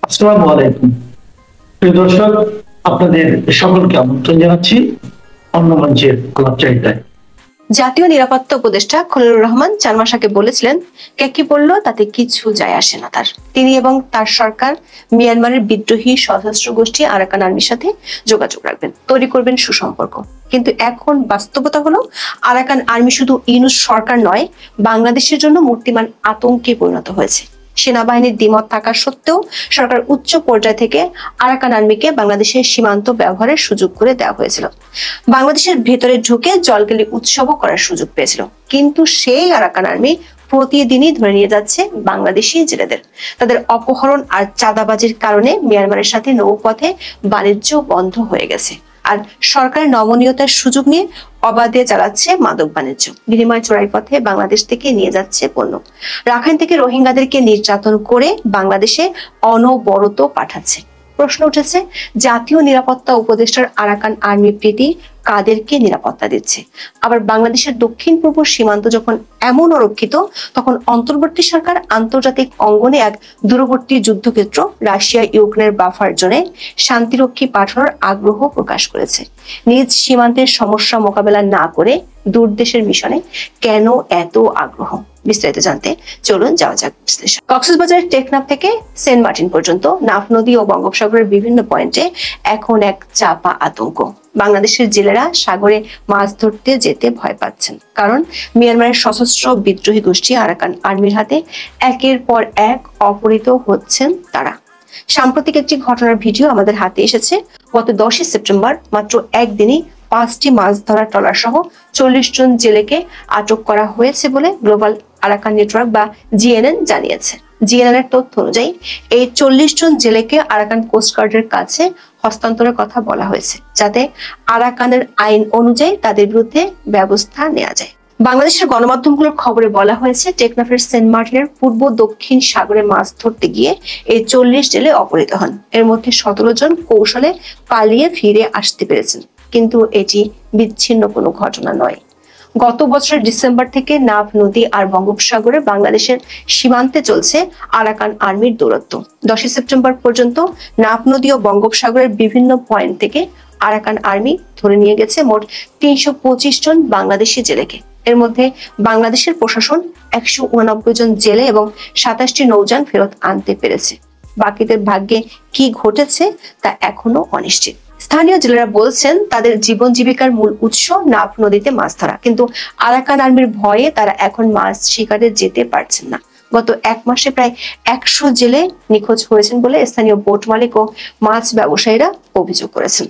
আসসালামু আলাইকুম প্রিয় দর্শক, আপনাদের সকলকে আমন্ত্রণ জানাচ্ছি অন্য মঞ্চের আলাপচারিতায়। জাতীয় নিরাপত্তা উপদেষ্টা খলিলুর রহমান 4 মাস আগে বলেছিলেন, কে কি বলল তাতে কিছু যায় আসে না তার। তিনি এবং তার সরকার মিয়ানমারের বিদ্রোহী সশস্ত্র গোষ্ঠী আরাকান আর্মির সাথে যোগাযোগ রাখবেন, তৈরি করবেন সুসম্পর্ক। কিন্তু এখন বাস্তবতা হলো আরাকান আর্মি শুধু ইউনূস সরকার নয়, বাংলাদেশের জন্য মূর্তিমান আতঙ্কে পরিণত হয়েছে। সেনাবাহিনীর দ্বিমত থাকা সত্ত্বেও সরকার উচ্চ পর্যায় থেকে আরাকান আর্মিকে বাংলাদেশের সীমান্ত ব্যবহারের সুযোগ করে দেওয়া হয়েছিল। বাংলাদেশের ভেতরে ঢুকে জলকেলি উৎসবও করার সুযোগ পেয়েছিল। কিন্তু সেই আরাকান আর্মি প্রতিদিনই ধরে নিয়ে যাচ্ছে বাংলাদেশি জেলেদের। তাদের অপহরণ আর চাঁদাবাজির কারণে মিয়ানমারের সাথে নৌপথে বাণিজ্য বন্ধ হয়ে গেছে। আর সরকারের নমনীয়তার সুযোগ নিয়ে অবাধে চালাচ্ছে মাদক বাণিজ্য। বিনিময় চোরাই পথে বাংলাদেশ থেকে নিয়ে যাচ্ছে পণ্য। রাখাইন থেকে রোহিঙ্গাদেরকে নির্যাতন করে বাংলাদেশে অনবরত পাঠাচ্ছে। প্রশ্ন উঠেছে, জাতীয় নিরাপত্তা উপদেষ্টার আরাকান আর্মি প্রীতি কাদেরকে নিরাপত্তা দিচ্ছে? আবার বাংলাদেশের দক্ষিণ পূর্ব সীমান্ত যখন এমন অরক্ষিত, তখন অন্তর্বর্তী সরকার আন্তর্জাতিক অঙ্গনে এক দূরবর্তী যুদ্ধক্ষেত্র রাশিয়া ইউক্রেনের বাফার জোনে শান্তিরক্ষী পাঠানোর আগ্রহ প্রকাশ করেছে। নিজ সীমান্তের সমস্যা মোকাবেলা না করে দূর দেশের মিশনে কেন এত আগ্রহ? বিস্তারিত জানতে চলুন যাওয়া যাক বিশ্লেষণ। কক্সবাজারের টেকনাফ থেকে সেন্ট মার্টিন পর্যন্ত নাফ নদী ও বঙ্গোপসাগরের বিভিন্ন পয়েন্টে এখন এক চাপা আতঙ্ক। বাংলাদেশের জেলেরা সাগরে মাছ ধরতে যেতে ভয় পাচ্ছেন, কারণ মিয়ানমারের সশস্ত্র বিদ্রোহী গোষ্ঠী আরাকান আর্মির হাতে একের পর এক অপহৃত হচ্ছেন তারা। সাম্প্রতিক একটি ঘটনার ভিডিও আমাদের হাতে এসেছে। গত 10 সেপ্টেম্বর মাত্র একদিনই 5টি মাছ ধরার ট্রলার সহ 40 জন জেলেকে আটক করা হয়েছে বলে গ্লোবাল আরাকান নেটওয়ার্ক বা জিএনএন জানিয়েছে। জিএনএন এর তথ্য অনুযায়ী এই 40 জন জেলেকে আরাকান কোস্টগার্ডের কাছে হস্তান্তরের কথা বলা হয়েছে, যাতে আরাকানের আইন অনুযায়ী তাদের বিরুদ্ধে ব্যবস্থা নেওয়া যায়। বাংলাদেশের গণমাধ্যমগুলোর খবরে বলা হয়েছে, টেকনাফের সেন্ট মার্টিনের পূর্ব দক্ষিণ সাগরে মাছ ধরতে গিয়ে এই 40 জেলে অপহৃত হন। এর মধ্যে 17 জন কৌশলে পালিয়ে ফিরে আসতে পেরেছেন। কিন্তু এটি বিচ্ছিন্ন কোনো ঘটনা নয়। গত বছরের ডিসেম্বর থেকে নাফ নদী আর বঙ্গোপসাগরে বাংলাদেশের সীমান্তে চলছে আরাকান আর্মির দৌরাত্ম্য। 10 সেপ্টেম্বর পর্যন্ত নাফ নদী ও বঙ্গোপসাগরের বিভিন্ন পয়েন্ট থেকে আরাকান আর্মি ধরে নিয়ে গেছে মোট 325 জন বাংলাদেশি জেলেকে। এর মধ্যে বাংলাদেশের প্রশাসন 189 জন জেলে এবং 27টি নৌযান ফেরত আনতে পেরেছে। বাকিদের ভাগ্যে কি ঘটেছে তা এখনো অনিশ্চিত। স্থানীয় জেলেরা বলছেন, তাদের জীবন জীবিকার মূল উৎস নাফ নদীতে মাছ ধরা, কিন্তু আরাকান আর্মির ভয়ে তারা এখন মাছ শিকারে যেতে পারছেন না। গত 1 মাসে প্রায় 100 জেলে নিখোঁজ হয়েছেন বলে স্থানীয় বোট মালিক ও মাছ ব্যবসায়ীরা অভিযোগ করেছেন।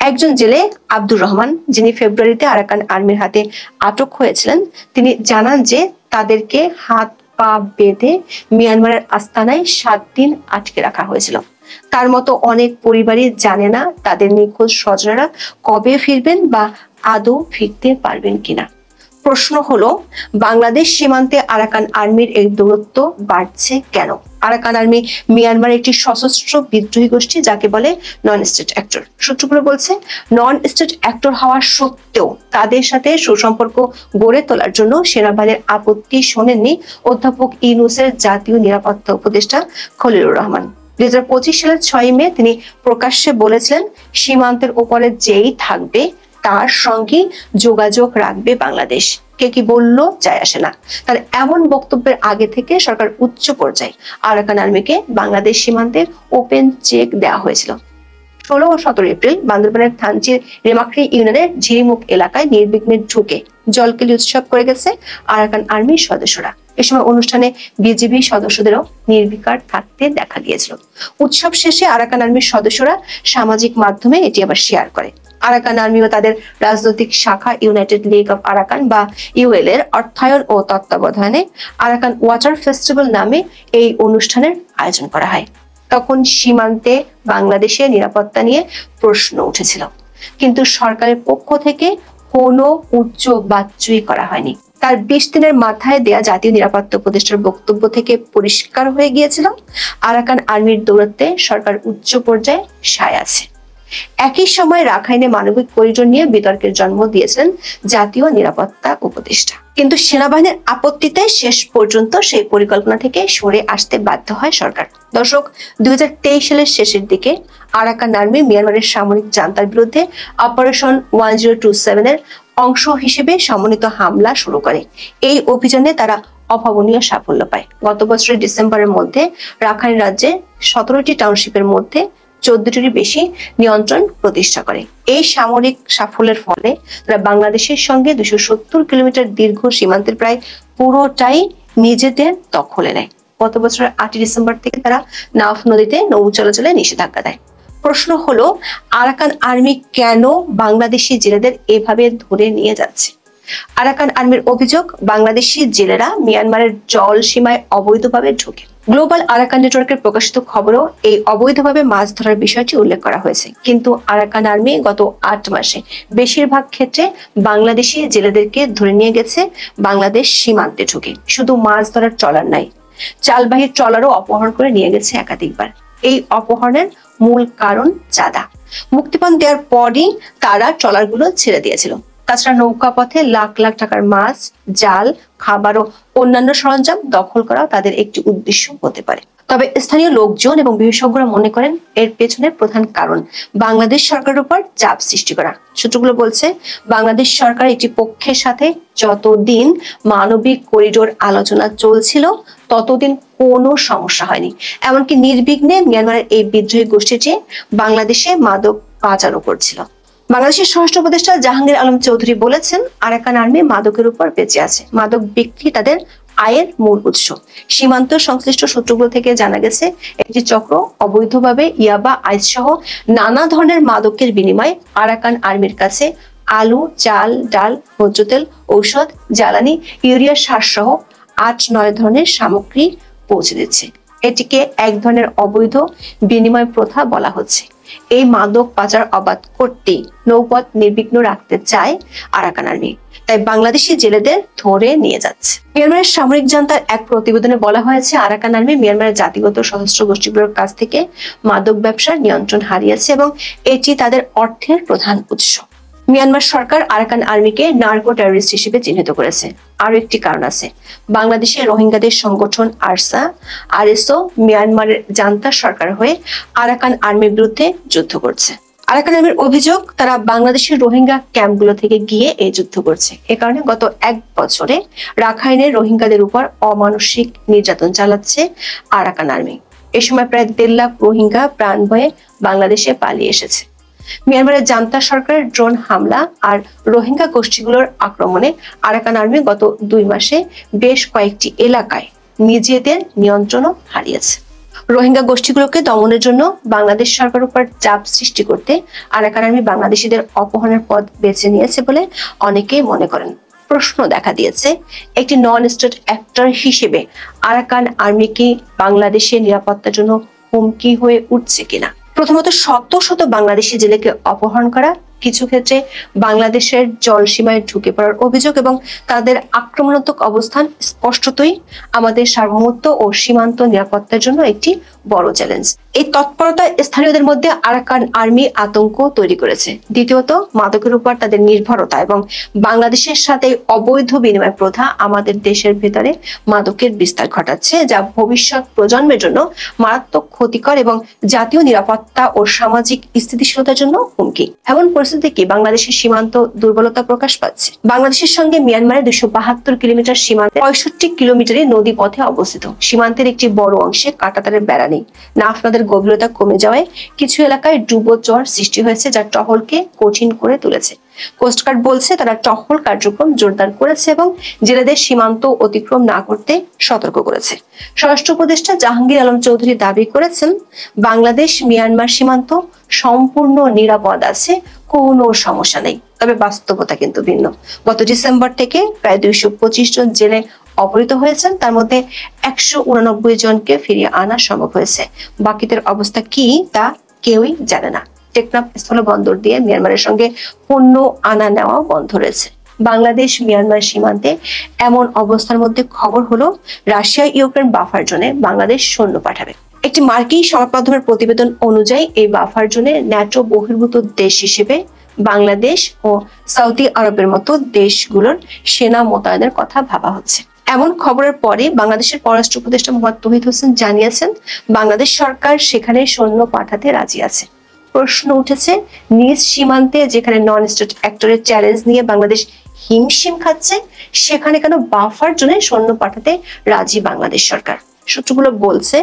একজন জেলে আব্দুর রহমান, যিনি ফেব্রুয়ারিতে আরাকান আর্মির হাতে আটক হয়েছিলেন, তিনি জানান যে তাদেরকে হাত পা বেঁধে মিয়ানমারের আস্তানায় 7 দিন আটকে রাখা হয়েছিল। তার মতো অনেক পরিবারই জানে না তাদের নিখোঁজ স্বজনেরা কবে ফিরবেন বা আদৌ ফিরতে পারবেন কিনা। প্রশ্ন হলো, বাংলাদেশ সীমান্তে আরাকান আর্মির এই দূরত্ব বাড়ছে কেন? আরাকান আর্মি মিয়ানমারের একটি সশস্ত্র বিদ্রোহী গোষ্ঠী, যাকে বলে নন স্টেট অ্যাক্টর। সূত্রগুলো বলছে, নন স্টেট অ্যাক্টর হওয়া সত্ত্বেও তাদের সাথে সুসম্পর্ক গড়ে তোলার জন্য সেনাবাহিনীর আপত্তি শোনেননি অধ্যাপক ইউনূসের জাতীয় নিরাপত্তা উপদেষ্টা খলিলুর রহমান। 2025 সালের 6 মে তিনি প্রকাশ্যে বলেছিলেন, সীমান্তের ওপরে যেই থাকবে তার সঙ্গে যোগাযোগ রাখবে বাংলাদেশ। কে কি বললো যায় আসে না। তার এমন বক্তব্যের আগে থেকে সরকার উচ্চ পর্যায়ে আরাকান আর্মিকে বাংলাদেশ সীমান্তের ওপেন চেক দেওয়া হয়েছিল। 16 ও 17 এপ্রিল বান্দরবানের থানচির রেমাক্রি ইউনিয়নের ঝিরিমুখ এলাকায় নির্বিঘ্নে ঢুকে জলকেলি উৎসব করে গেছে আরাকান আর্মির সদস্যরা। এ সময় অনুষ্ঠানে বিজিবি সদস্যদেরও নির্বিকার থাকতে দেখা গিয়েছিল। উৎসব শেষে আরাকান আর্মির সদস্যরা সামাজিক মাধ্যমে এটি আবার শেয়ার করে। আরাকান আর্মি ও তাদের রাজনৈতিক শাখা ইউনাইটেড লিগ অফ আরাকান বা ইউএল এর অর্থায়ন ও তত্ত্বাবধানে আরাকান ওয়াটার ফেস্টিভ্যাল নামে এই অনুষ্ঠানের আয়োজন করা হয়। তখন সীমান্তে বাংলাদেশের নিরাপত্তা নিয়ে প্রশ্ন উঠেছিল, কিন্তু সরকারের পক্ষ থেকে কোনো উচ্চ বাচ্চুই করা হয়নি। তার 20 দিনের মাথায় দেয়া জাতীয় নিরাপত্তা উপদেষ্টার বক্তব্য থেকে পরিষ্কার হয়ে গিয়েছিল, আরাকান আর্মির দৌরাত্ম্যে সরকার উচ্চ পর্যায়ে সায় আছে। একই সময় রাখাইনে মানবিক করিডোর নিয়ে বিতর্কের জন্ম দিয়েছিলেন জাতীয় নিরাপত্তা উপদেষ্টা। কিন্তু সেনাবাহিনীর আপত্তিতে শেষ পর্যন্ত সেই পরিকল্পনা থেকে সরে আসতে বাধ্য হয় সরকার। দর্শক, 2023 সালের শেষের দিকে আরাকান আর্মি মিয়ানমারের সামরিক জান্তার বিরুদ্ধে অপারেশন 1027 এর অংশ হিসেবে সমন্বিত হামলা শুরু করে। এই অভিযানে তারা অভাবনীয় সাফল্য পায়। গত বছরের ডিসেম্বরের মধ্যে রাখাইন রাজ্যে 17টি টাউনশিপের মধ্যে 14টির বেশি নিয়ন্ত্রণ প্রতিষ্ঠা করে। এই সামরিক সাফল্যের ফলে তারা বাংলাদেশের সঙ্গে 270 কিলোমিটার দীর্ঘ সীমান্তের প্রায় পুরোটাই নিজেদের দখলে নেয়। গত বছরের 8 ডিসেম্বর থেকে তারা নাফ নদীতে নৌ চলাচলে নিষেধাজ্ঞা দেয়। প্রশ্ন হলো, আরাকান আর্মি কেন বাংলাদেশি জেলেদের এভাবে ধরে নিয়ে যাচ্ছে? আরাকান আর্মির অভিযোগ, বাংলাদেশি জেলেরা মিয়ানমারের জল সীমায় অবৈধভাবে ঢোকে। গ্লোবাল আরাকান নেটওয়ার্কের প্রকাশিত খবরেও এই অবৈধভাবে মাছ ধরার বিষয়টি উল্লেখ করা হয়েছে। কিন্তু আরাকান আর্মি গত 8 মাসে বেশিরভাগ ক্ষেত্রে বাংলাদেশি জেলেদেরকে ধরে নিয়ে গেছে বাংলাদেশ সীমান্তে ঢুকে। শুধু মাছ ধরার ট্রলার নাই, চালবাহী ট্রলারও অপহরণ করে নিয়ে গেছে একাধিকবার। এই অপহরণের মূল কারণ চাঁদা। মুক্তিপণ দেওয়ার পরই তারা ট্রলারগুলো ছেড়ে দিয়েছিল। তাছাড়া নৌকা পথে লাখ লাখ টাকার মাছ, জাল, খাবার ও অন্যান্য সরঞ্জাম দখল করাও তাদের একটি উদ্দেশ্য হতে পারে। তবে স্থানীয় লোকজন এবং বিশেষজ্ঞরা মনে করেন এর পেছনে প্রধান কারণ বাংলাদেশ সরকারের উপর চাপ সৃষ্টি করা। সূত্রগুলো বলছে, বাংলাদেশ সরকার একটি পক্ষের সাথে যতদিন মানবিক করিডোর আলোচনা চলছিল ততদিন কোনো সমস্যা হয়নি। এমনকি নির্বিঘ্নে মিয়ানমারের এই বিদ্রোহী গোষ্ঠীটি বাংলাদেশে মাদক পাচারও করছিল। বাংলাদেশের স্বরাষ্ট্র উপদেষ্টা জাহাঙ্গীর আলম চৌধুরী বলেছেন, আরাকান আর্মি মাদকের উপর বেঁচে আছে। মাদক বিক্রি তাদের আয়ের মূল উৎস। সীমান্ত সংশ্লিষ্ট সূত্রগুলো থেকে জানা গেছে, একটি চক্র অবৈধভাবে ইয়াবা, আইস সহ নানা ধরনের মাদকের বিনিময়ে আরাকান আর্মির কাছে আলু, চাল, ডাল, ভোজ্য তেল, ঔষধ, জ্বালানি, ইউরিয়া সার সহ 8-9 ধরনের সামগ্রী পৌঁছে দিচ্ছে। এটিকে এক ধরনের অবৈধ বিনিময় প্রথা বলা হচ্ছে। এই মাদক পাচার অবাধ করতে নৌপথ নির্বিঘ্ন রাখতে চায় আরাকান আর্মি, তাই বাংলাদেশি জেলেদের ধরে নিয়ে যাচ্ছে। মিয়ানমারের সামরিক জান্তার এক প্রতিবেদনে বলা হয়েছে, আরাকান আর্মি মিয়ানমারের জাতিগত সশস্ত্র গোষ্ঠীগুলোর কাছ থেকে মাদক ব্যবসার নিয়ন্ত্রণ হারিয়েছে এবং এটি তাদের অর্থের প্রধান উৎস। মিয়ানমার সরকার আরাকান আর্মিকে নার্কো টেররিস্ট হিসেবে চিহ্নিত করেছে। আরো একটি কারণ আছে, বাংলাদেশের রোহিঙ্গাদের সংগঠন আরএসও মিয়ানমারের জান্তা সরকার হয়ে আরাকান আর্মির বিরুদ্ধে যুদ্ধ করছে। আরাকান আর্মির অভিযোগ, তারা বাংলাদেশের রোহিঙ্গা ক্যাম্পগুলো থেকে গিয়ে এই যুদ্ধ করছে। এ কারণে গত 1 বছরে রাখাইনের রোহিঙ্গাদের উপর অমানসিক নির্যাতন চালাচ্ছে আরাকান আর্মি। এ সময় প্রায় 1.5 লাখ রোহিঙ্গা প্রাণ ভয়ে বাংলাদেশে পালিয়ে এসেছে। মিয়ানমারের জান্তা সরকারের ড্রোন হামলা আর রোহিঙ্গা গোষ্ঠীগুলোর আক্রমণে আরাকান আর্মি গত 2 মাসে বেশ কয়েকটি এলাকায় নিজেদের নিয়ন্ত্রণও হারিয়েছে। রোহিঙ্গা গোষ্ঠীগুলোকে দমনের জন্য বাংলাদেশ সরকারের উপর চাপ সৃষ্টি করতে আরাকান আর্মি বাংলাদেশিদের অপহরণের পথ বেছে নিয়েছে বলে অনেকেই মনে করেন। প্রশ্ন দেখা দিয়েছে, একটি নন স্টেট অ্যাক্টর হিসেবে আরাকান আর্মি কি বাংলাদেশের নিরাপত্তার জন্য হুমকি হয়ে উঠছে কিনা? প্রথমত, শত শত বাংলাদেশি জেলেকে অপহরণ করা, কিছু ক্ষেত্রে বাংলাদেশের জলসীমায় ঢুকে পড়ার অভিযোগ এবং তাদের আক্রমণাত্মক অবস্থান স্পষ্টতই আমাদের সার্বভৌমত্ব ও সীমান্ত নিরাপত্তার জন্য একটি বড় চ্যালেঞ্জ। এই তৎপরতা স্থানীয়দের মধ্যে আরাকান আর্মি আতঙ্ক তৈরি করেছে। দ্বিতীয়ত, মাদকের উপর তাদের নির্ভরতা এবং বাংলাদেশের সাথে অবৈধ বিনিময় প্রথা আমাদের দেশের ভেতরে মাদকের বিস্তার ঘটাচ্ছে, যা ভবিষ্যৎ প্রজন্মের জন্য মারাত্মক ক্ষতিকর এবং জাতীয় নিরাপত্তা ও সামাজিক স্থিতিশীলতার জন্য হুমকি। এমন পরিস্থিতি কি বাংলাদেশের সীমান্ত দুর্বলতা প্রকাশ পাচ্ছে। বাংলাদেশের সঙ্গে মিয়ানমারের 272 কিলোমিটার সীমান্তে 65 কিলোমিটারের নদী পথে অবস্থিত। সীমান্তের একটি বড় অংশে কাঁটাতারের বেড়া নেই। নাফ নদের গভীরতা কমে যাওয়ায় কিছু এলাকায় ডুবো চর সৃষ্টি হয়েছে, যা টহলকে কঠিন করে তুলেছে। কোস্টগার্ড বলছে, তারা টহল কার্যক্রম জোরদার করেছে এবং জেলেদের সীমান্ত অতিক্রম না করতে সতর্ক করেছে। স্বরাষ্ট্র উপদেষ্টা জাহাঙ্গীর আলম চৌধুরী দাবি করেছেন, বাংলাদেশ মিয়ানমার সীমান্ত সম্পূর্ণ নিরাপদ আছে, কোনো সমস্যা নেই। তবে বাস্তবতা কিন্তু ভিন্ন। গত ডিসেম্বর থেকে প্রায় 225 জন জেলে অপহৃত হয়েছেন, তার মধ্যে 189 জনকে ফিরিয়ে আনা সম্ভব হয়েছে। বাকিদের অবস্থা কি তা কেউই জানে না। টেকনাফ স্থলবন্দর দিয়ে মিয়ানমারের সঙ্গে পণ্য আনা নেওয়া বন্ধ রয়েছে। বাংলাদেশ মিয়ানমার সীমান্তে এমন অবস্থার মধ্যে খবর হলো, রাশিয়া ইউক্রেন বাফার জোনে বাংলাদেশ সৈন্য পাঠাবে। একটি মার্কিন সংবাদ মাধ্যমের প্রতিবেদন অনুযায়ী এই বাফার জোনে ন্যাটো বহির্ভূত দেশ হিসেবে বাংলাদেশ ও সৌদি আরবের মতো দেশগুলোর সেনা মোতায়েনের কথা ভাবা হচ্ছে। এমন খবরের পরে বাংলাদেশের পররাষ্ট্র উপদেষ্টা মোহাম্মদ তৌহিদ হোসেন জানিয়েছেন, বাংলাদেশ সরকার সেখানে সৈন্য পাঠাতে রাজি আছে। প্রশ্ন উঠেছে, নিজ সীমান্তে যেখানে নন স্টেট অ্যাক্টরের চ্যালেঞ্জ নিয়ে বাংলাদেশ হিমশিম খাচ্ছে, সেখানে কেন বাফার জোনে সৈন্য পাঠাতে রাজি বাংলাদেশ সরকার? সূত্রগুলো বলছে,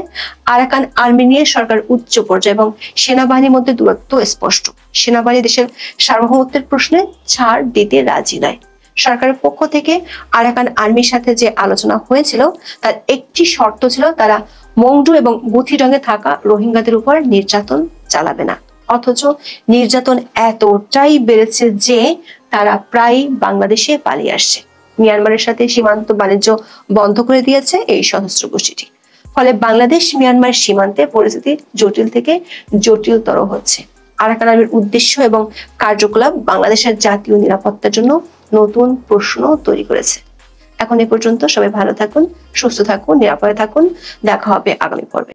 আরাকান আর্মি নিয়ে সরকার উচ্চ পর্যায়ে এবং সেনাবাহিনীর মধ্যে দূরত্ব স্পষ্ট। সেনাবাহিনী দেশের সার্বভৌমত্বের প্রশ্নে ছাড় দিতে রাজি নয়। সরকারের পক্ষ থেকে আরাকান আর্মির সাথে যে আলোচনা হয়েছিল তার একটি শর্ত ছিল, তারা মংডু এবং বুথিডংয়ে থাকা রোহিঙ্গাদের উপর নির্যাতন চালাবে না। অথচ নির্যাতন এতটাই বেড়েছে যে তারা প্রায় বাংলাদেশে পালিয়ে আসছে। মিয়ানমারের সাথে সীমান্ত বাণিজ্য বন্ধ করে দিয়েছে এই সশস্ত্র গোষ্ঠীটি। ফলে বাংলাদেশ মিয়ানমার সীমান্তে পরিস্থিতি জটিল থেকে জটিলতর হচ্ছে। আরাকান আর্মির উদ্দেশ্য এবং কার্যকলাপ বাংলাদেশের জাতীয় নিরাপত্তার জন্য নতুন প্রশ্ন তৈরি করেছে। এখন এ পর্যন্ত, সবাই ভালো থাকুন, সুস্থ থাকুন, নিরাপদে থাকুন। দেখা হবে আগামী পর্বে।